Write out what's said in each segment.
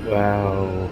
Wow.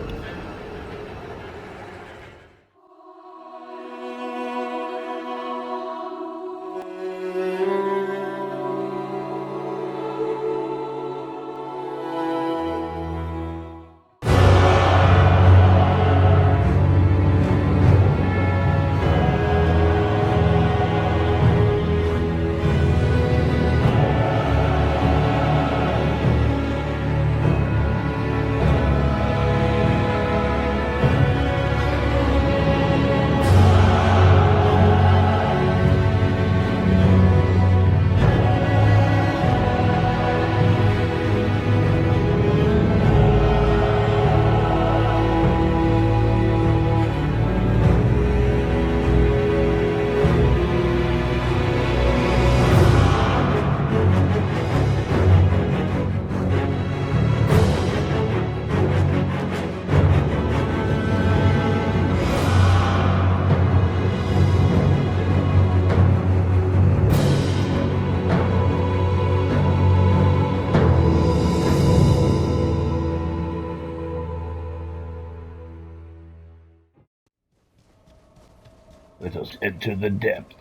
Let us enter the depths.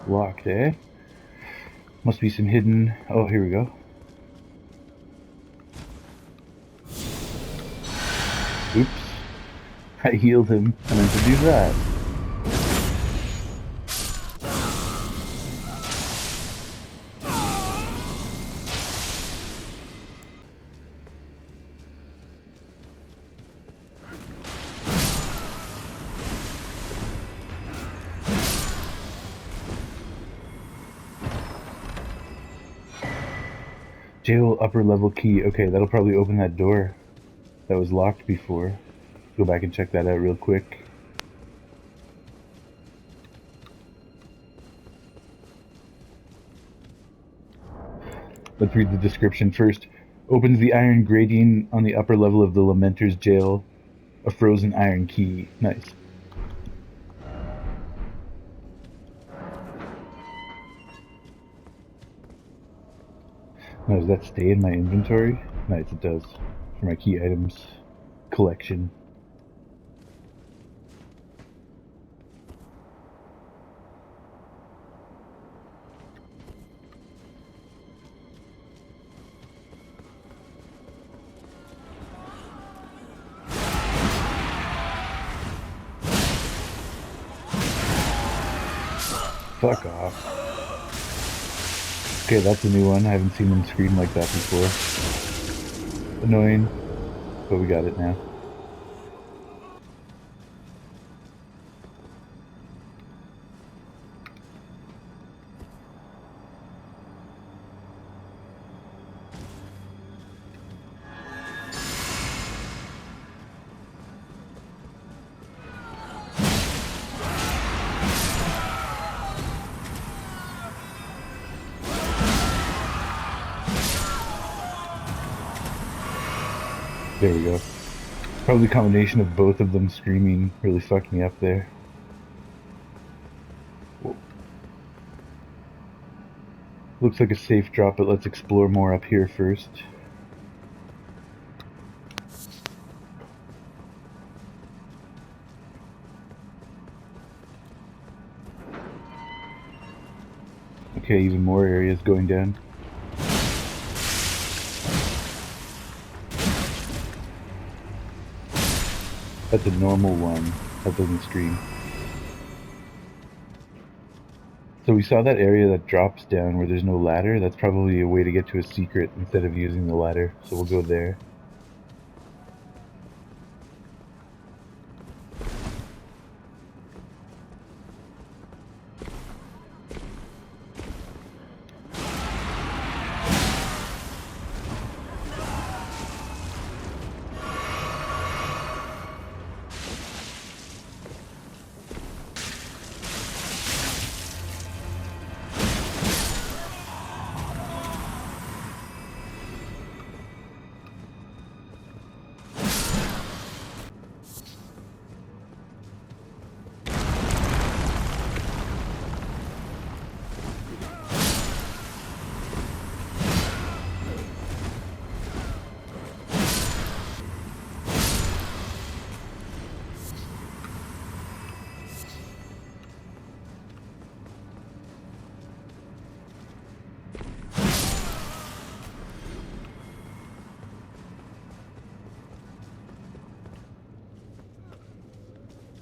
Locked, eh? Must be some hidden... Oh, here we go. Oops. I healed him. I meant to do that. Gaol upper level key. Okay, that'll probably open that door that was locked before. Go back and check that out real quick. Let's read the description first. Opens the iron grating on the upper level of the Lamenter's jail. A frozen iron key. Nice. Now, does that stay in my inventory? Nice, it does. For my key items collection. Fuck off. Okay, that's a new one. I haven't seen them scream like that before. Annoying, but we got it now. There we go. Probably a combination of both of them screaming really fucked me up there. Whoa. Looks like a safe drop, but let's explore more up here first. Okay, even more areas going down. That's a normal one. That doesn't scream. So we saw that area that drops down where there's no ladder. That's probably a way to get to a secret instead of using the ladder. So we'll go there.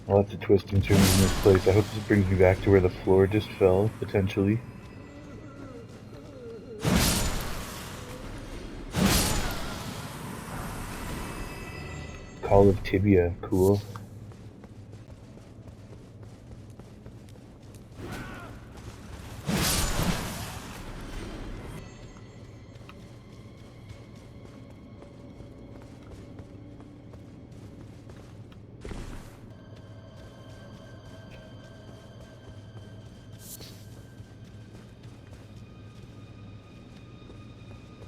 Lots of twists and turns in this place. I hope this brings me back to where the floor just fell, potentially. Call of Tibia, cool.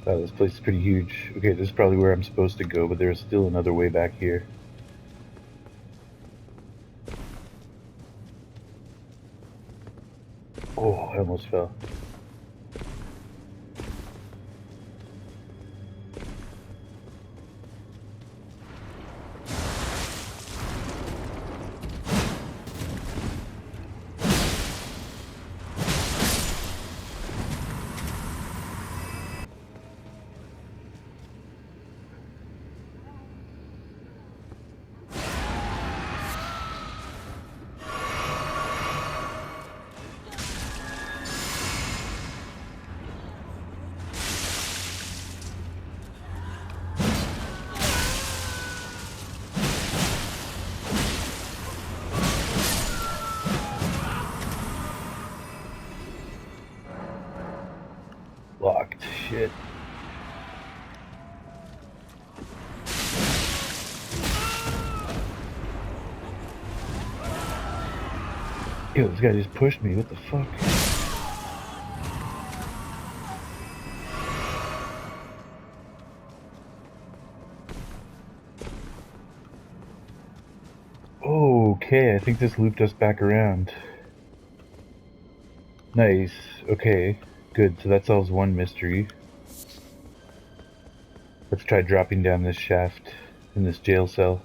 Wow, this place is pretty huge. Okay, this is probably where I'm supposed to go, but there's still another way back here. Oh, I almost fell. Locked. Shit. Yo, this guy just pushed me. What the fuck? Okay, I think this looped us back around. Nice. Okay, good. So that solves one mystery. Let's try dropping down this shaft in this jail cell.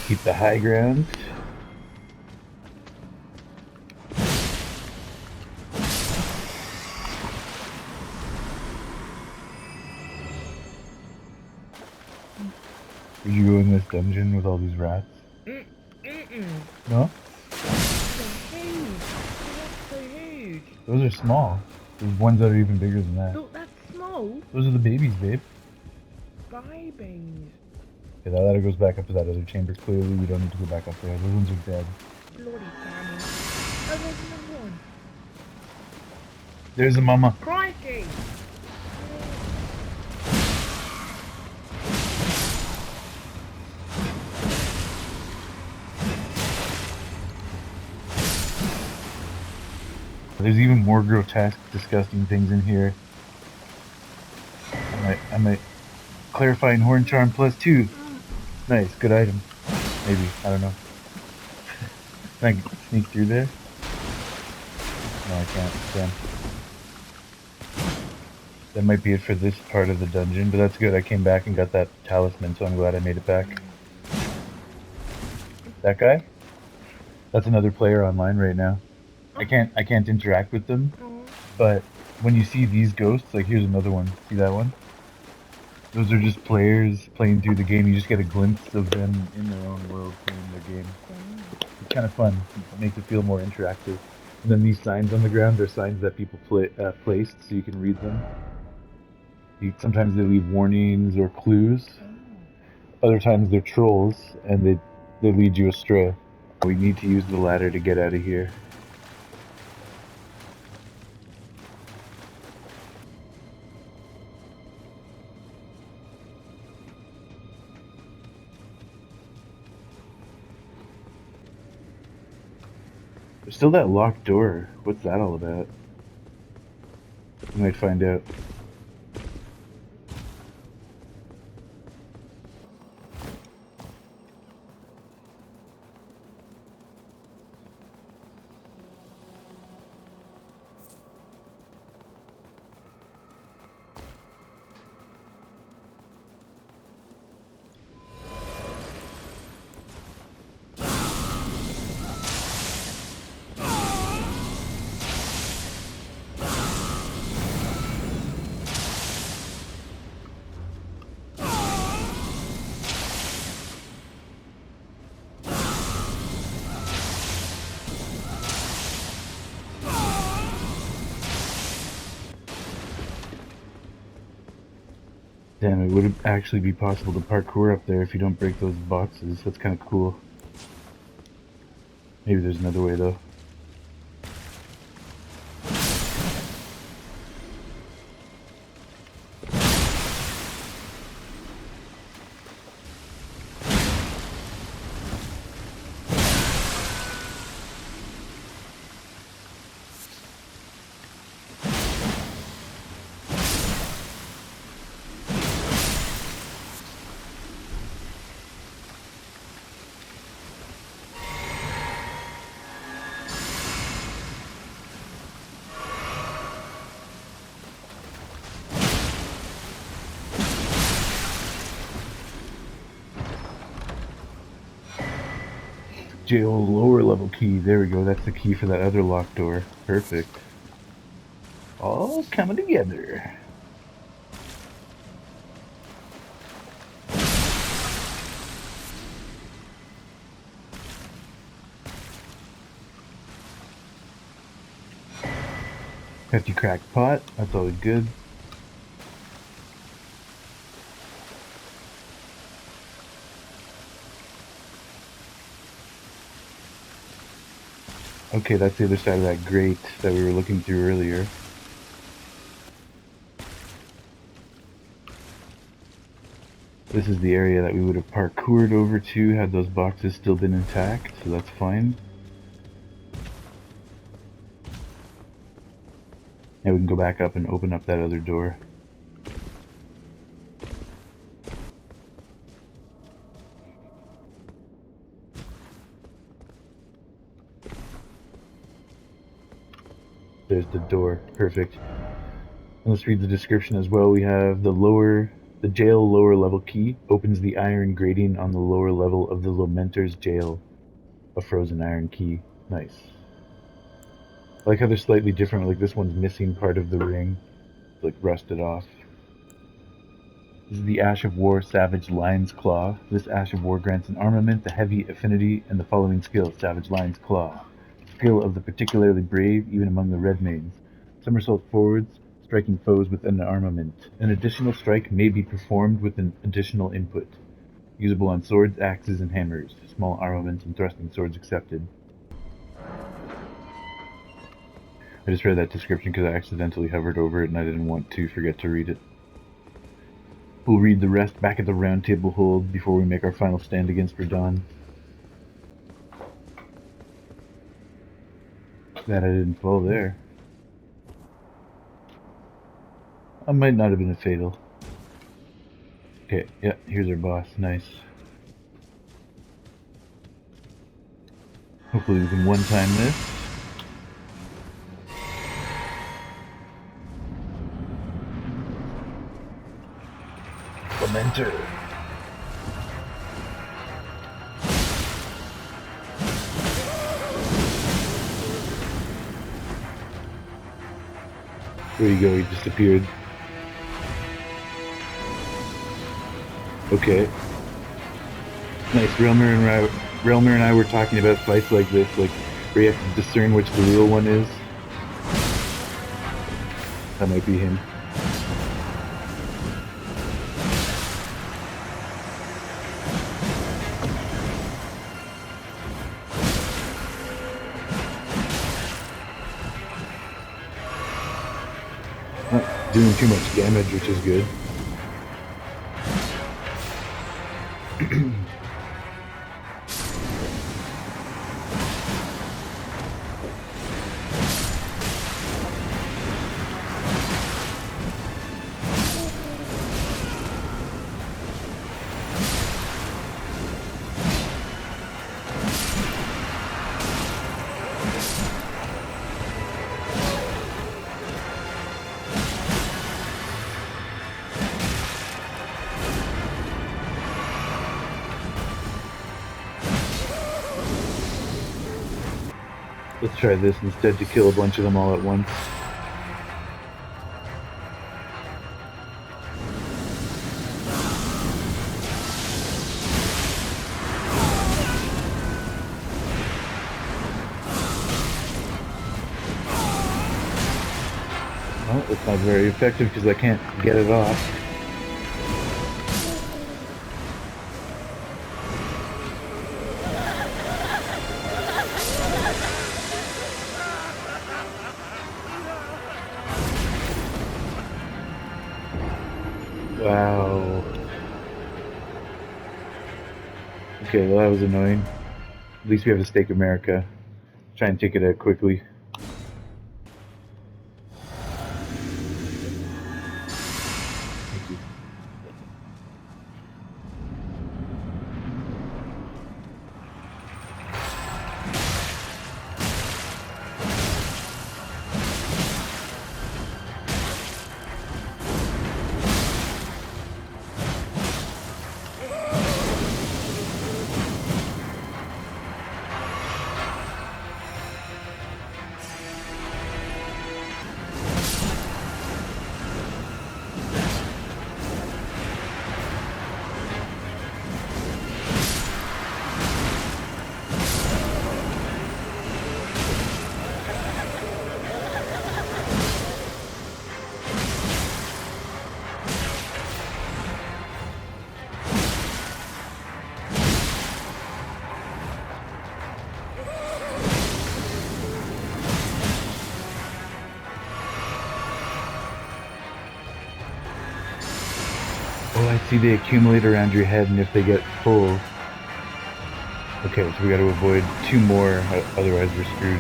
Keep the high ground. Would you go in this dungeon with all these rats? No? They're huge. They're so huge. Those are small. There's ones that are even bigger than that. Look, that's small. Those are the babies, babe. Babies. Okay, that ladder goes back up to that other chamber. Clearly, we don't need to go back up there. Those ones are dead. Bloody Danny. Oh, there's another one. There's a mama. Crikey. There's even more grotesque, disgusting things in here. I might. Clarifying horn charm +2. Nice, good item. Maybe, I don't know. Can I sneak through there? No, I can't. Damn. That might be it for this part of the dungeon, but that's good. I came back and got that talisman, so I'm glad I made it back. That guy? That's another player online right now. I can't interact with them, but when you see these ghosts, like here's another one. See that one? Those are just players playing through the game. You just get a glimpse of them in their own world playing their game. It's kind of fun. It makes it feel more interactive. And then these signs on the ground are signs that people placed, so you can read them. Sometimes they leave warnings or clues. Other times they're trolls, and they lead you astray. We need to use the ladder to get out of here. There's still that locked door. What's that all about? We might find out. Damn, it would actually be possible to parkour up there if you don't break those boxes. That's kind of cool. Maybe there's another way though. Gaol lower level key. There we go. That's the key for that other locked door. Perfect. All coming together. Hefty cracked pot. That's always good. Okay, that's the other side of that grate that we were looking through earlier. This is the area that we would have parkoured over to had those boxes still been intact, so that's fine. Now we can go back up and open up that other door. There's the door. Perfect. And let's read the description as well. We have the jail lower level key opens the iron grating on the lower level of the Lamenter's jail. A frozen iron key. Nice. I like how they're slightly different. Like this one's missing part of the ring. It's like rusted off. This is the Ash of War Savage Lion's Claw. This Ash of War grants an armament, a heavy affinity, and the following skill, Savage Lion's Claw. Skill of the particularly brave, even among the red mains. Somersault forwards, striking foes with an armament. An additional strike may be performed with an additional input. Usable on swords, axes, and hammers. Small armaments and thrusting swords accepted. I just read that description because I accidentally hovered over it and I didn't want to forget to read it. We'll read the rest back at the Roundtable Hold before we make our final stand against Radahn. That I didn't fall there. I might not have been a fatal. Okay, yeah, here's our boss. Nice. Hopefully we can one-time this. Lamenter. There you go, he disappeared. Okay. Nice, Realmer and I were talking about fights like this, like where you have to discern which the real one is. That might be him. Not doing too much damage, which is good. Let's try this instead to kill a bunch of them all at once. Well, it's not very effective because I can't get it off. Wow. Okay, well that was annoying. At least we have a Stake America. Try and take it out quickly. Thank you. Oh, I see they accumulate around your head, and if they get full... Okay, so we gotta avoid 2 more, otherwise we're screwed.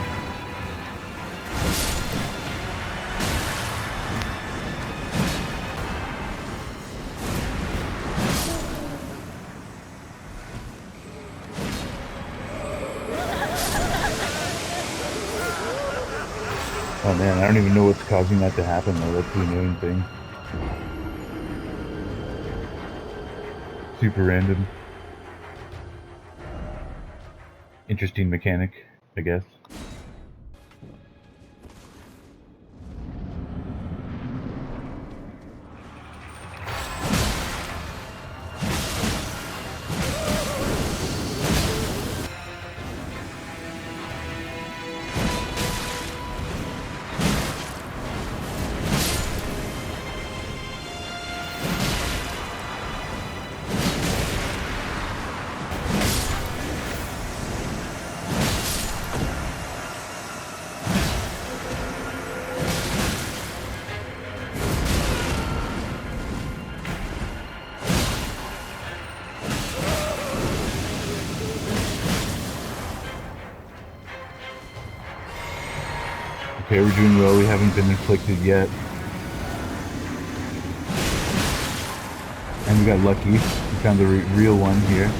Oh man, I don't even know what's causing that to happen though, that's the annoying thing. Super random. Interesting mechanic, I guess. Okay, we're doing well. We haven't been inflicted yet. And we got lucky. We found the real one here.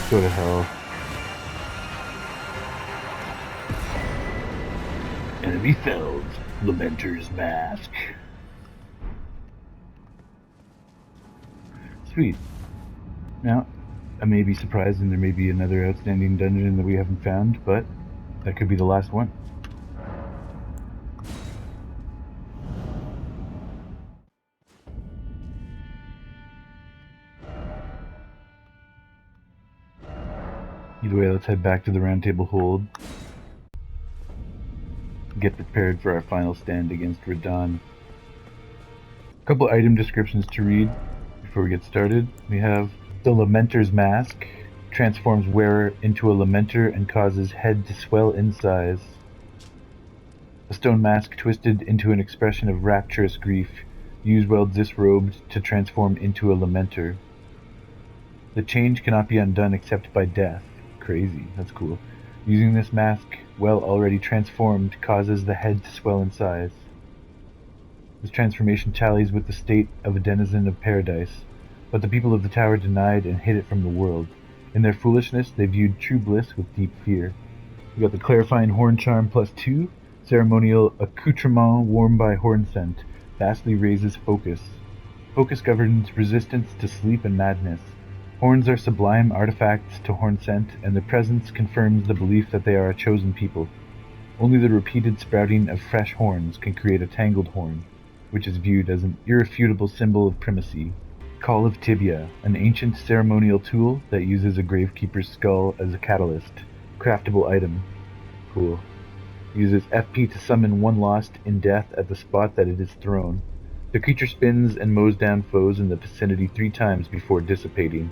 Go to hell. Enemy felled. Lamenter's mask. Sweet. Now, I may be surprised and there may be another outstanding dungeon that we haven't found, but that could be the last one. Either way, let's head back to the Roundtable Hold. Get prepared for our final stand against Radahn. A couple item descriptions to read before we get started. We have the Lamenter's mask. Transforms wearer into a Lamenter and causes head to swell in size. A stone mask twisted into an expression of rapturous grief. Used while disrobed to transform into a Lamenter. The change cannot be undone except by death. Crazy, that's cool. Using this mask, while already transformed, causes the head to swell in size. This transformation tallies with the state of a denizen of paradise, but the people of the tower denied and hid it from the world. In their foolishness, they viewed true bliss with deep fear. We got the clarifying horn charm +2, ceremonial accoutrement worn by horn scent, vastly raises focus. Focus governs resistance to sleep and madness. Horns are sublime artifacts to horn scent, and their presence confirms the belief that they are a chosen people. Only the repeated sprouting of fresh horns can create a tangled horn, which is viewed as an irrefutable symbol of primacy. Call of Tibia, an ancient ceremonial tool that uses a gravekeeper's skull as a catalyst. Craftable item. Cool. Uses FP to summon one lost in death at the spot that it is thrown. The creature spins and mows down foes in the vicinity 3 times before dissipating.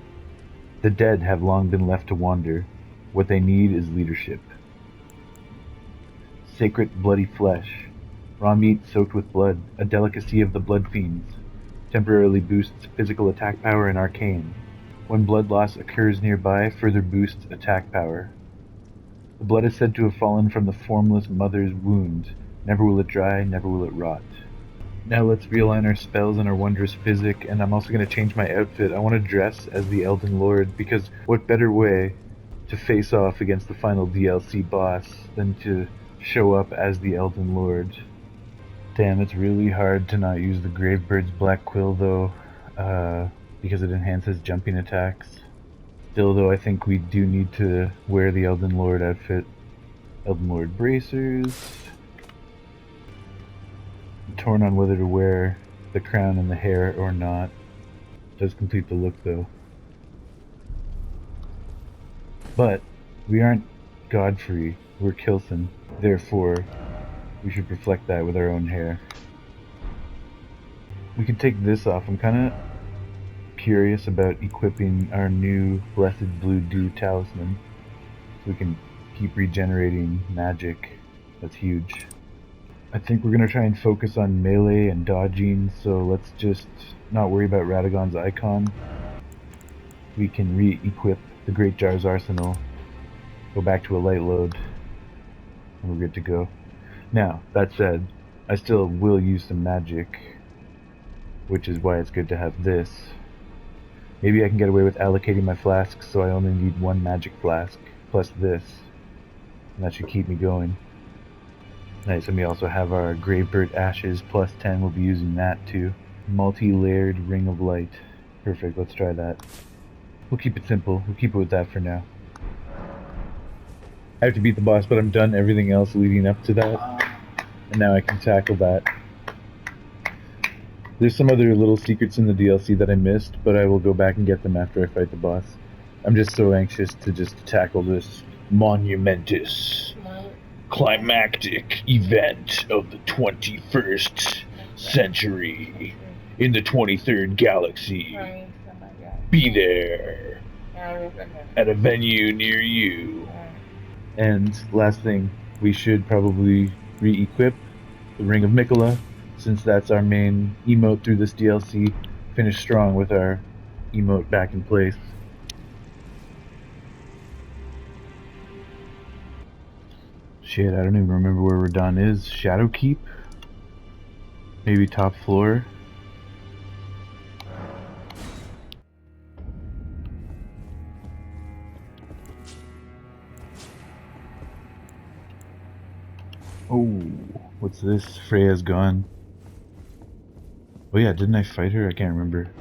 The dead have long been left to wander. What they need is leadership. Sacred bloody flesh. Raw meat soaked with blood, a delicacy of the blood fiends. Temporarily boosts physical attack power and arcane. When blood loss occurs nearby, further boosts attack power. The blood is said to have fallen from the formless mother's wound. Never will it dry, never will it rot. Now let's realign our spells and our wondrous physic, and I'm also going to change my outfit. I want to dress as the Elden Lord, because what better way to face off against the final DLC boss than to show up as the Elden Lord. Damn, it's really hard to not use the Gravebird's Black Quill though, because it enhances jumping attacks. Still though, I think we do need to wear the Elden Lord outfit. Elden Lord bracers. I'm torn on whether to wear the crown and the hair or not. Does complete the look though. But we aren't Godfrey, we're Kilson. Therefore, we should reflect that with our own hair. We can take this off. I'm kind of curious about equipping our new Blessed Blue Dew talisman, so we can keep regenerating magic. That's huge. I think we're going to try and focus on melee and dodging, so let's just not worry about Radahnn's icon. We can re-equip the Great Jar's arsenal, go back to a light load, and we're good to go. Now, that said, I still will use some magic, which is why it's good to have this. Maybe I can get away with allocating my flasks so I only need 1 magic flask, plus this, and that should keep me going. Nice, and we also have our Gravebird Ashes plus 10, we'll be using that too. Multi-layered Ring of Light. Perfect, let's try that. We'll keep it simple, we'll keep it with that for now. I have to beat the boss, but I'm done everything else leading up to that, and now I can tackle that. There's some other little secrets in the DLC that I missed, but I will go back and get them after I fight the boss. I'm just so anxious to just tackle this monumentous, climactic event of the 21st century in the 23rd galaxy. Be there at a venue near you. And last thing, we should probably re-equip the Ring of Mikola, since that's our main emote through this DLC. Finish strong with our emote back in place. Shit, I don't even remember where Radahn is. Shadowkeep? Maybe top floor? Oh, what's this? Freya's gone. Oh yeah, didn't I fight her? I can't remember.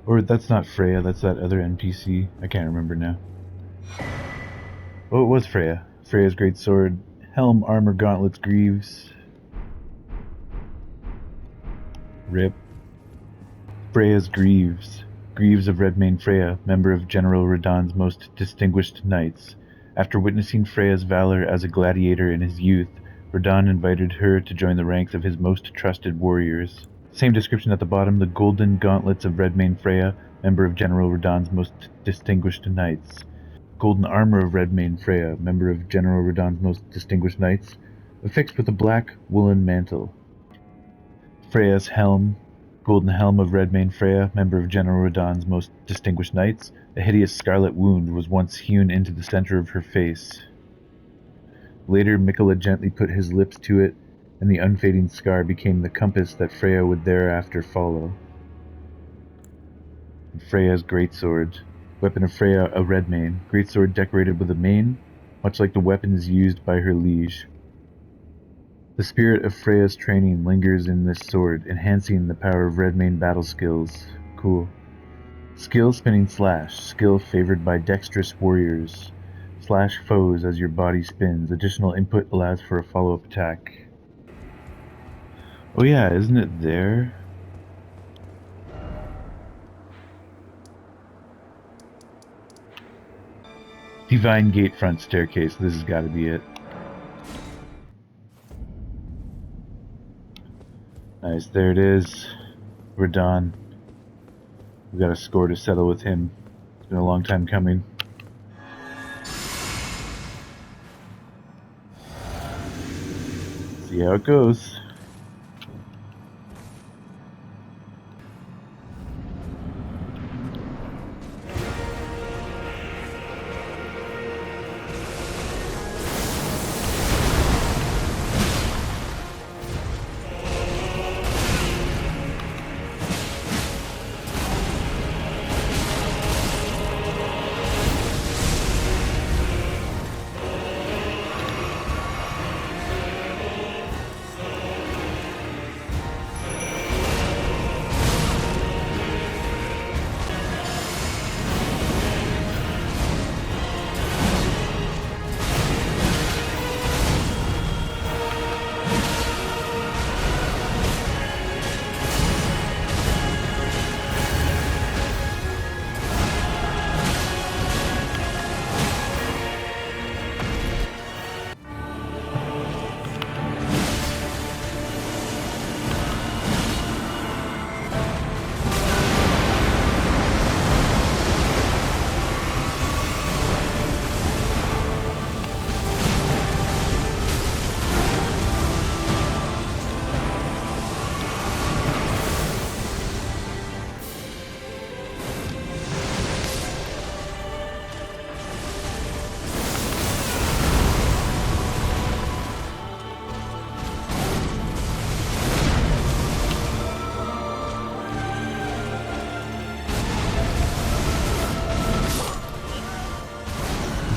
Or that's not Freya, that's that other NPC. I can't remember now. Oh, it was Freya. Freya's great sword. Helm, armor, gauntlets, greaves. Rip. Freya's greaves. Greaves of Redmane Freya, member of General Radahn's most distinguished knights. After witnessing Freya's valor as a gladiator in his youth, Radahn invited her to join the ranks of his most trusted warriors. Same description at the bottom, the golden gauntlets of Redmane Freya, member of General Radahn's most distinguished knights. Golden armor of Redmane Freya, member of General Radahn's most distinguished knights, affixed with a black woolen mantle. Freya's helm, golden helm of Redmane Freya, member of General Radahn's most distinguished knights. A hideous scarlet wound was once hewn into the center of her face. Later, Mikola gently put his lips to it, and the unfading scar became the compass that Freya would thereafter follow. And Freya's greatsword. Weapon of Freya, a Redmane. Greatsword decorated with a mane, much like the weapons used by her liege. The spirit of Freya's training lingers in this sword, enhancing the power of Redmane battle skills. Cool. Skill spinning slash. Skill favored by dexterous warriors. Slash foes as your body spins. Additional input allows for a follow-up attack. Oh yeah, isn't it there? Divine Gate front staircase. This has got to be it. Nice, there it is. Radahn. We've got a score to settle with him. It's been a long time coming. See how it goes.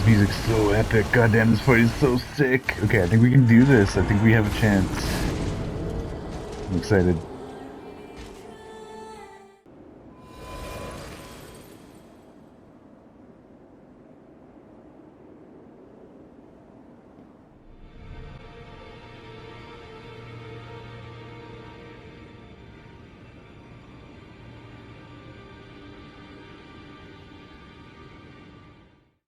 Music's so epic. Goddamn, this fight is so sick. Okay, I think we can do this. I think we have a chance. I'm excited.